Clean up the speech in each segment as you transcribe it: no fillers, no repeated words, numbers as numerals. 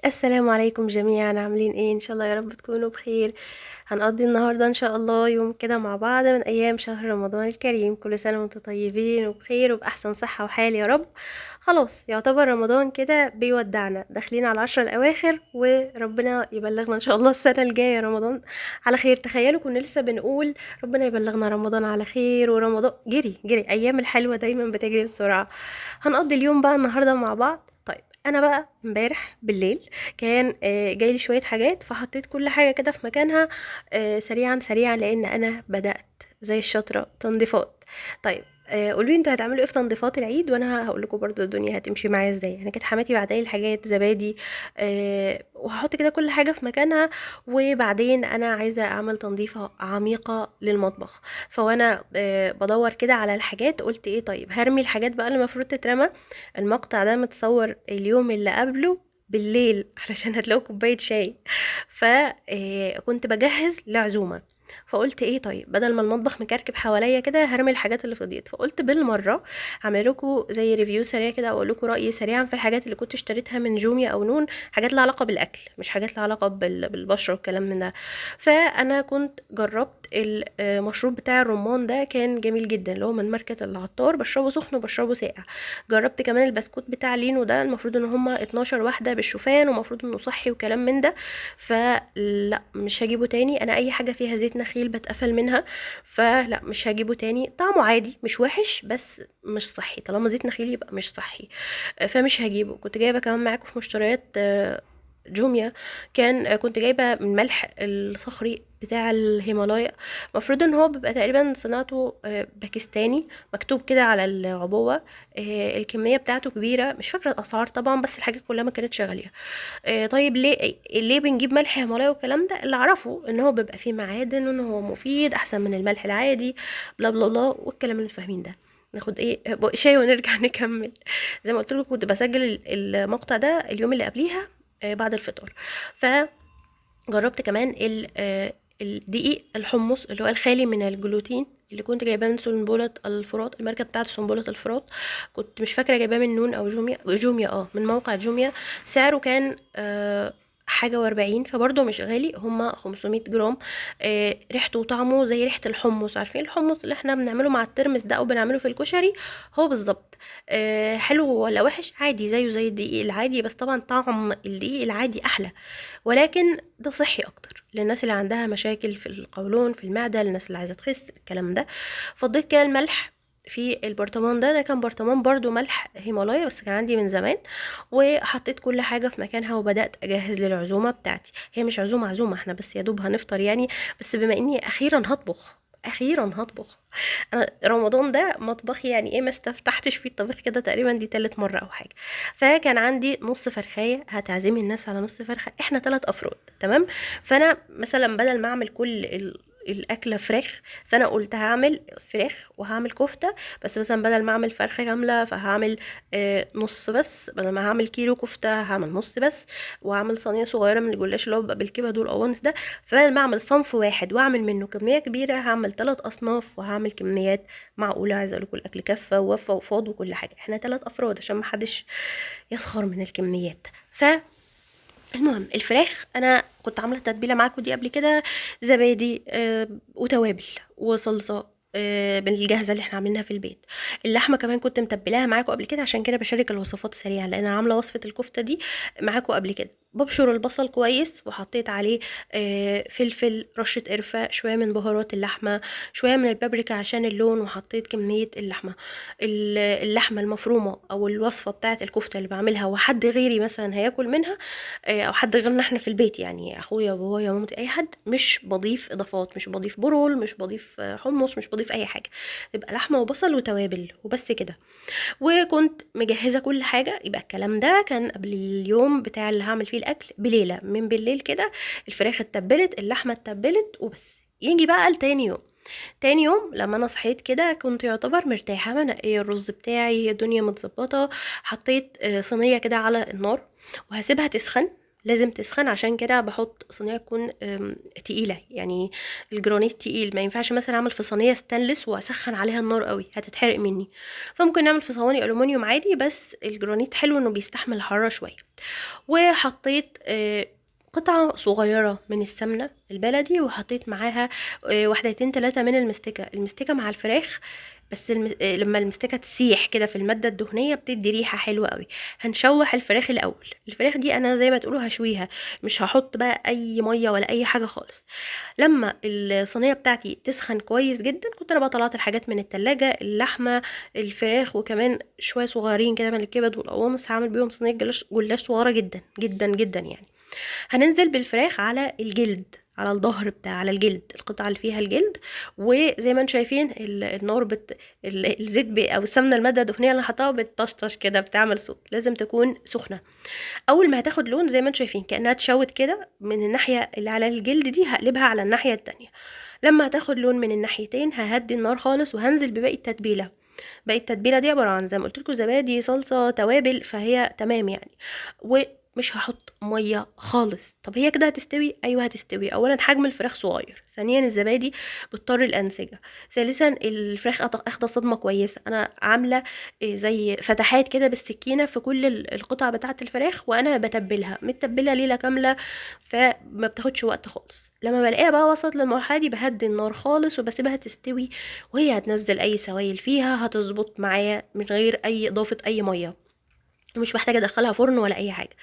السلام عليكم جميعا، عاملين ايه؟ ان شاء الله يا رب تكونوا بخير. هنقضي النهارده ان شاء الله يوم كده مع بعض من ايام شهر رمضان الكريم. كل سنه وانتم طيبين وبخير وباحسن صحه وحال يا رب. خلاص يعتبر رمضان كده بيودعنا، داخلين على العشر الاواخر، وربنا يبلغنا ان شاء الله السنه الجايه رمضان على خير. تخيلوا كنا لسه بنقول ربنا يبلغنا رمضان على خير، ورمضان جري جري، ايام الحلوه دايما بتجري بسرعه. هنقضي اليوم بقى النهارده مع بعض. طيب انا بقى امبارح بالليل كان جايلي شوية حاجات، فحطيت كل حاجة كده في مكانها سريعا سريعا، لأن أنا بدأت زي الشاطرة تنظيفات. طيب قولوا لي انتوا هتعملوا ايه في تنظيفات العيد، وانا هقول لكم برضو الدنيا هتمشي معايا ازاي. انا كانت حماتي بعتلي الحاجات زبادي وهحط كده كل حاجه في مكانها. وبعدين انا عايزه اعمل تنظيفه عميقه للمطبخ، فوانا بدور كده على الحاجات قلت ايه، طيب هرمي الحاجات بقى اللي المفروض تترمى. المقطع ده متصور اليوم اللي قبله بالليل علشان هتلاقوا كوبايه شاي. فكنت بجهز لعزومه، فقلت ايه، طيب بدل ما المطبخ مكركب حواليا كده هرمي الحاجات اللي فضيت. فقلت بالمره هعمل لكم زي ريفيو سريع كده، اقول لكم رايي سريعا في الحاجات اللي كنت اشتريتها من جوميا او نون. حاجات لها علاقه بالاكل، مش حاجات لها علاقه بالبشره والكلام من ده. فانا كنت جربت المشروب بتاع الرمان ده، كان جميل جدا، اللي هو من ماركه العطار، بشربه سخن وبشربه ساقع. جربت كمان البسكوت بتاع لينو ده، المفروض ان هما 12 واحده بالشوفان، ومفروض انه صحي وكلام من ده. فلا مش هجيبه تاني، انا اي حاجه فيها زيت نخيل بتقفل منها. فلا مش هجيبه تاني، طعمه عادي مش وحش بس مش صحي، طالما زيت نخيل يبقى مش صحي. فمش هجيبه. كنت جايبه كمان معاكم في مشتريات جوميا، كان كنت جايبه من ملح الصخري بتاع الهيمالايا. المفروض ان هو بيبقى تقريبا صناعته باكستاني، مكتوب كده على العبوه. الكميه بتاعته كبيره، مش فاكره الاسعار طبعا، بس الحاجه كلها ما كانتش غاليه. طيب ليه بنجيب ملح هيمالايا والكلام ده؟ اللي اعرفه ان هو بيبقى فيه معادن، وان هو مفيد احسن من الملح العادي، بلا بلا بلا والكلام اللي فاهمين ده. ناخد ايه بق شاي ونرجع نكمل. زي ما قلت لكم كنت بسجل المقطع ده اليوم اللي قبليها بعد الفطار. فجربت كمان الدقيق الحمص اللي هو الخالي من الجلوتين، اللي كنت جايباه من سنبلة الفرات، الماركة بتاعته سنبلة الفرات. كنت مش فاكرة جايباه من نون او جوميا من موقع جوميا. سعره كان حاجة واربعين، فبرضه مش غالي، هما 500 جرام. ريحته وطعمه زي ريحة الحمص، عارفين الحمص اللي احنا بنعمله مع الترمس ده او بنعمله في الكشري؟ هو بالظبط. حلو ولا وحش؟ عادي زيه زي الدقيق العادي، بس طبعا طعم الدقيق العادي احلى. ولكن ده صحي اكتر للناس اللي عندها مشاكل في القولون في المعده، للناس اللي عايزه تخس الكلام ده. فضيت كده الملح في البرطمان ده كان برطمان برضو ملح هيمالايا، بس كان عندي من زمان. وحطيت كل حاجه في مكانها، وبدات اجهز للعزومه بتاعتي. هي مش عزومه احنا بس يا دوب هنفطر يعني. بس بما اني اخيرا هطبخ، اخيرا هطبخ. انا رمضان ده مطبخي يعني ايه، ما استفتحتش فيه الطبخ كده، تقريبا دي تالت مره او حاجه. فكان عندي نص فرخايه، هتعزمي الناس على نص فرخه، احنا 3 افراد تمام. فانا مثلا بدل ما اعمل كل الاكله فراخ، فانا قلت هعمل فراخ وهعمل كفته. بس مثلا بدل ما اعمل فرخه كامله فهعمل نص بس، بدل ما هعمل كيلو كفته هعمل نص بس. واعمل صينيه صغيره من الجلاش اللي هو بيبقى بالكبد والقوانص ده. فبدل ما اعمل صنف واحد واعمل منه كميه كبيره، هعمل 3 اصناف وهعمل كميات معقوله. عايزه اقول لكم الاكل كفه ووفى وفاض وكل حاجه، احنا 3 افراد عشان ما حدش يسخر من الكميات. المهم الفراخ انا كنت عامله تتبيله معاكم دي قبل كده، زبادي وتوابل وصلصه بالجاهزه اللي احنا عاملينها في البيت. اللحمه كمان كنت متبلاها معاكم قبل كده، عشان كده بشارك الوصفات سريعا، لان انا عامله وصفه الكفته دي معاكم قبل كده. ببشر البصل كويس، وحطيت عليه فلفل، رشه قرفه، شويه من بهارات اللحمه، شويه من البابريكا عشان اللون، وحطيت كميه اللحمه. اللحمه المفرومه او الوصفه بتاعه الكفته اللي بعملها وحد غيري مثلا هياكل منها، او حد غيرنا احنا في البيت، يعني اخويا بابايا مامتي اي حد، مش بضيف اضافات، مش بضيف برول، مش بضيف حمص، مش بضيف اي حاجه. يبقى لحمه وبصل وتوابل وبس كده. وكنت مجهزه كل حاجه. يبقى الكلام ده كان قبل اليوم بتاع اللي هعمل فيه الاكل بليله، من بالليل كده الفراخ اتبلت، اللحمه اتبلت، وبس. يجي بقى لتاني يوم. تاني يوم لما انا صحيت كده كنت يعتبر مرتاحه، منقيه الرز بتاعي، الدنيا متظبطه. حطيت صينيه كده على النار، وهسيبها تسخن لازم تسخن، عشان كده بحط صينيه تكون تقيله، يعني الجرانيت تقيل، ما ينفعش مثلا اعمل في صينيه ستانلس واسخن عليها النار قوي هتتحرق مني. فممكن نعمل في صواني الومنيوم عادي، بس الجرانيت حلو انه بيستحمل الحراره شويه. وحطيت قطعة صغيرة من السمنة البلدي، وحطيت معاها واحدتين 3 من المستكة مع الفراخ. بس لما المستكة تسيح كده في المادة الدهنية بتدي ريحة حلوة قوي. هنشوح الفراخ الأول. الفراخ دي أنا زي ما تقولوا هشويها، مش هحط بقى أي مية ولا أي حاجة خالص. لما الصينية بتاعتي تسخن كويس جدا، كنت أنا بقى طلعت الحاجات من التلاجة، اللحمة، الفراخ، وكمان شوية صغيرين كده من الكبد والقوانص، هعمل بيهم صينية جلاش صغيرة جدا جدا جدا يعني. هننزل بالفراخ على الجلد، على الظهر على الجلد، القطعة اللي فيها الجلد. وزي ما انتم شايفين النار الزيت او السمنة المادة الدهنية اللي حطاها بتطشطش كده، بتعمل صوت. لازم تكون سخنة. اول ما هتاخد لون زي ما انتم شايفين كأنها اتشوت كده من الناحية اللي على الجلد دي، هقلبها على الناحية التانية. لما هتاخد لون من الناحيتين ههدي النار خالص، وهنزل بباقي التتبيلة. باقي التتبيلة دي عبارة عن زي ما قلت لكم زبادي، صلصة، توابل، فهي تمام يعني. ومش هحط ميه خالص. طب هي كده هتستوي؟ ايوه هتستوي. اولا حجم الفراخ صغير، ثانيا الزبادي بتطر الانسجه، ثالثا الفراخ اخده صدمه كويسه. انا عامله زي فتحات كده بالسكينه في كل القطع بتاعه الفراخ، وانا بتبلها متبله ليله كامله، فما بتاخدش وقت خالص. لما بلاقيها بقى وصلت للمرحله دي بهدي النار خالص وبسيبها تستوي، وهي هتنزل اي سوائل فيها، هتظبط معايا من غير اي اضافه اي ميه، ومش محتاجه ادخلها فرن ولا اي حاجه.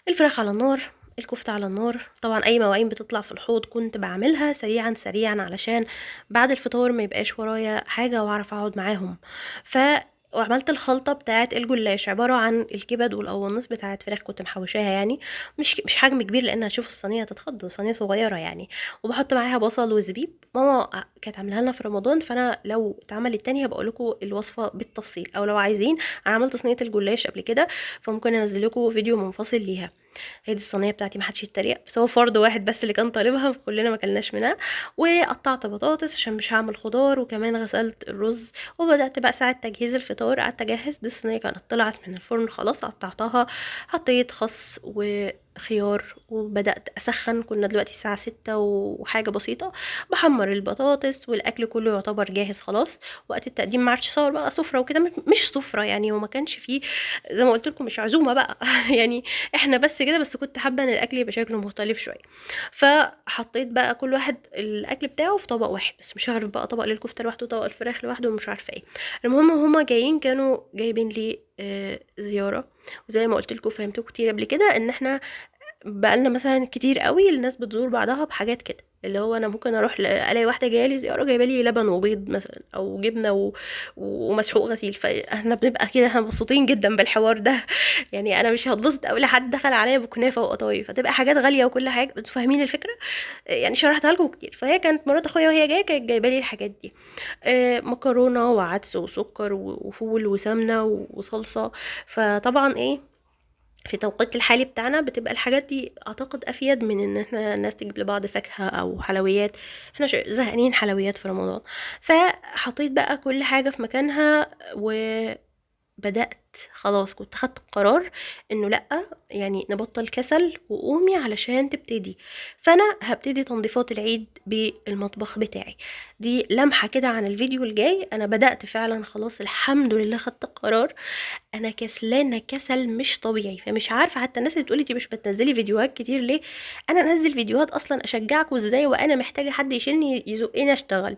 الفراخ على النار، الكفته على النار. طبعا اي مواعين بتطلع في الحوض كنت بعملها سريعا سريعا، علشان بعد الفطار ما يبقاش ورايا حاجه واعرف اقعد معاهم. وعملت الخلطه بتاعه الجلاش، عباره عن الكبد والقوانص بتاعه فراخ كنت محوشاها يعني، مش حجم كبير، لان هشوف الصينيه تتخض، صينيه صغيره يعني. وبحط معاها بصل وزبيب، ماما كانت عاملاها لنا في رمضان، فانا لو اتعملت تاني هبقول لكم الوصفه بالتفصيل، او لو عايزين انا عملت صينيه الجلاش قبل كده، فممكن انزل لكم فيديو منفصل ليها. هي دي الصينيه بتاعتي، ما حدش يتريق، بس هو فرد واحد بس اللي كان طالبها، كلنا ما كلناش منها. وقطعت بطاطس عشان مش هعمل خضار، وكمان غسلت الرز. وبدات بقى ساعه تجهيز الفطار، قعدت اجهز. دي الصينيه كانت طلعت من الفرن خلاص، قطعتها، حطيت خس وخيار، وبدات اسخن. كنا دلوقتي الساعه 6 وحاجه بسيطه، بحمر البطاطس، والاكل كله يعتبر جاهز خلاص. وقت التقديم ما عادش صور بقى سفره وكده، مش سفره يعني، وما كانش فيه زي ما قلت لكم مش عزومه بقى يعني احنا بس كده، بس كنت حابه ان الاكل يبقى شكله مختلف شويه. فحطيت بقى كل واحد الاكل بتاعه في طبق واحد، بس مش عارف بقى طبق للكفته لوحده وطبق الفراخ لوحده ومش عارفه ايه. المهم هما جايين كانوا جايبين لي زياره. وزي ما قلت لكم فهمتكم كتير قبل كده ان احنا بقالنا مثلا كتير قوي الناس بتزور بعضها بحاجات كده، اللي هو انا ممكن اروح الاقي واحده جايه لي زياره جايبه لي لبن وبيض مثلا، او جبنه ومسحوق غسيل، فاحنا بنبقى كده احنا مبسوطين جدا بالحوار ده يعني انا مش هتبسط قوي لحد دخل عليا بكنافه وقطايف، فتبقى حاجات غاليه وكل حاجه. انتوا فاهمين الفكره يعني، شرحتها لكم كتير. فهي كانت مرات اخويا وهي جايه كانت جايبه لي الحاجات دي، مكرونه وعدس وسكر وفول وسمنه وصلصه. فطبعا ايه، في توقيت الحالي بتاعنا بتبقى الحاجات دي اعتقد افيد من ان احنا الناس تجيب لبعض فاكهة او حلويات. احنا زهقانين حلويات في رمضان. فحطيت بقى كل حاجة في مكانها، بدأت خلاص، كنت خدت القرار انه لأ، يعني نبطل كسل وقومي علشان تبتدي. فانا هبتدي تنظيفات العيد بالمطبخ بتاعي. دي لمحة كده عن الفيديو الجاي. انا بدأت فعلا خلاص الحمد لله، خدت القرار. انا كسلانه كسل مش طبيعي، فمش عارفه حتى الناس اللي بتقولي انت مش بتنزلي فيديوهات كتير ليه. انا انزل فيديوهات اصلا اشجعكم ازاي وانا محتاجه حد يشيلني يزقني اشتغل.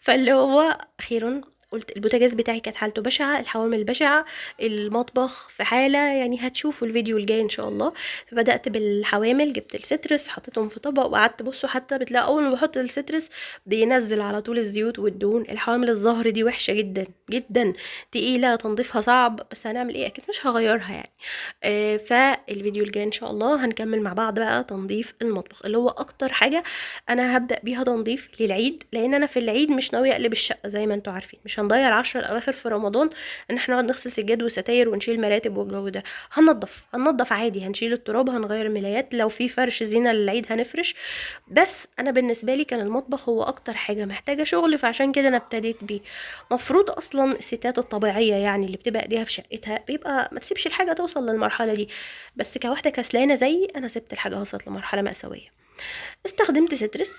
فاللي هو اخيرا قلت البوتاجاز بتاعي كانت حالته بشعه، الحوامل بشعه، المطبخ في حاله يعني، هتشوفوا الفيديو الجاي ان شاء الله. فبدات بالحوامل، جبت السترس حطيتهم في طبق وقعدت. بصوا حتى بتلاقوا اول ما بحط السترس بينزل على طول الزيوت والدهون. الحوامل الظهر دي وحشه جدا جدا، تقيله، تنظيفها صعب، بس هنعمل ايه، اكيد مش هغيرها يعني. فالفيديو الجاي ان شاء الله هنكمل مع بعض بقى تنظيف المطبخ، اللي هو اكتر حاجه انا هبدا بيها تنظيف للعيد، لان انا في العيد مش ناويه اقلب الشقه زي ما انتوا عارفين، مش مش هنضيع العشر الاواخر في رمضان ان احنا نقعد نغسل سجاد وستاير ونشيل مراتب والجو ده. هننضف عادي، هنشيل التراب، هنغير الملايات، لو في فرش زينه للعيد هنفرش. بس انا بالنسبه لي كان المطبخ هو اكتر حاجه محتاجه شغل، فعشان كده انا ابتديت بيه. مفروض اصلا الستات الطبيعيه يعني اللي بتبقى ايديها في شقتها بيبقى ما تسيبش الحاجه توصل للمرحله دي، بس كواحده كسلانه زيي انا سبت الحاجه وصلت لمرحله مأساويه. استخدمت سترس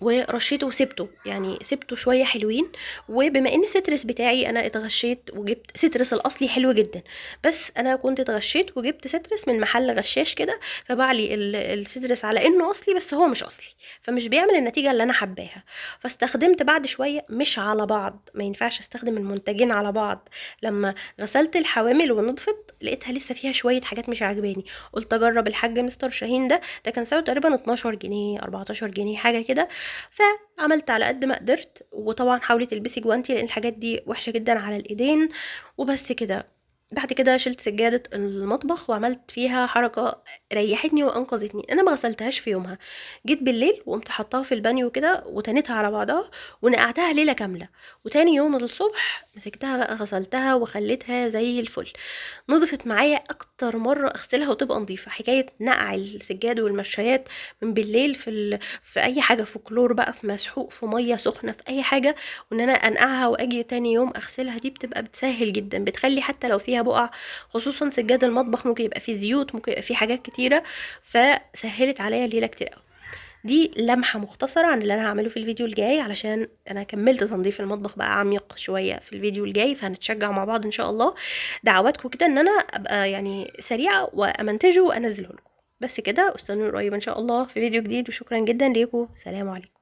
ورشيته وسبته، يعني سبته شويه حلوين. وبما ان السترس بتاعي انا اتغشيت وجبت سترس الاصلي حلو جدا، بس انا كنت اتغشيت وجبت سترس من محل غشاش كده، فباع لي السترس على انه اصلي بس هو مش اصلي، فمش بيعمل النتيجه اللي انا حباها. فاستخدمت بعد شويه مش على بعض، ما ينفعش استخدم المنتجين على بعض. لما غسلت الحوامل ونضفت لقيتها لسه فيها شويه حاجات مش عاجباني، قلت اجرب الحاج مستر شاهين ده كان سعره تقريبا 12 جنيه 14 جنيه حاجه كده. فعملت على قد ما قدرت، وطبعا حاولي تلبسي جوانتي لان الحاجات دي وحشه جدا على الايدين. وبس كده. بعد كده شلت سجادة المطبخ وعملت فيها حركة ريحتني وانقذتني. انا ما غسلتهاش في يومها، جيت بالليل وقمت حطاها في البانيو كده وتنيتها على بعضها ونقعتها ليلة كاملة، وتاني يوم الصبح مسكتها بقى غسلتها وخليتها زي الفل. نضفت معايا اكتر مره اغسلها وتبقى نظيفه. حكايه نقع السجاد والمشايات من بالليل في اي حاجه، في كلور بقى، في مسحوق، في ميه سخنه، في اي حاجه، وان انا انقعها واجي تاني يوم اغسلها، دي بتبقى بتسهل جدا، بتخلي حتى لو فيها بقع، خصوصا سجاد المطبخ ممكن يبقى فيه زيوت، ممكن يبقى فيه حاجات كتيره، فسهلت عليا الليله كتير قوي. دي لمحة مختصرة عن اللي انا هعمله في الفيديو الجاي، علشان انا كملت تنظيف المطبخ بقى عميق شوية في الفيديو الجاي، فهنتشجع مع بعض ان شاء الله. دعواتكم كده ان انا ابقى يعني سريعة وامنتجه وانزله لكم. بس كده، واستنوني قريب ان شاء الله في فيديو جديد، وشكرا جدا ليكم، سلام عليكم.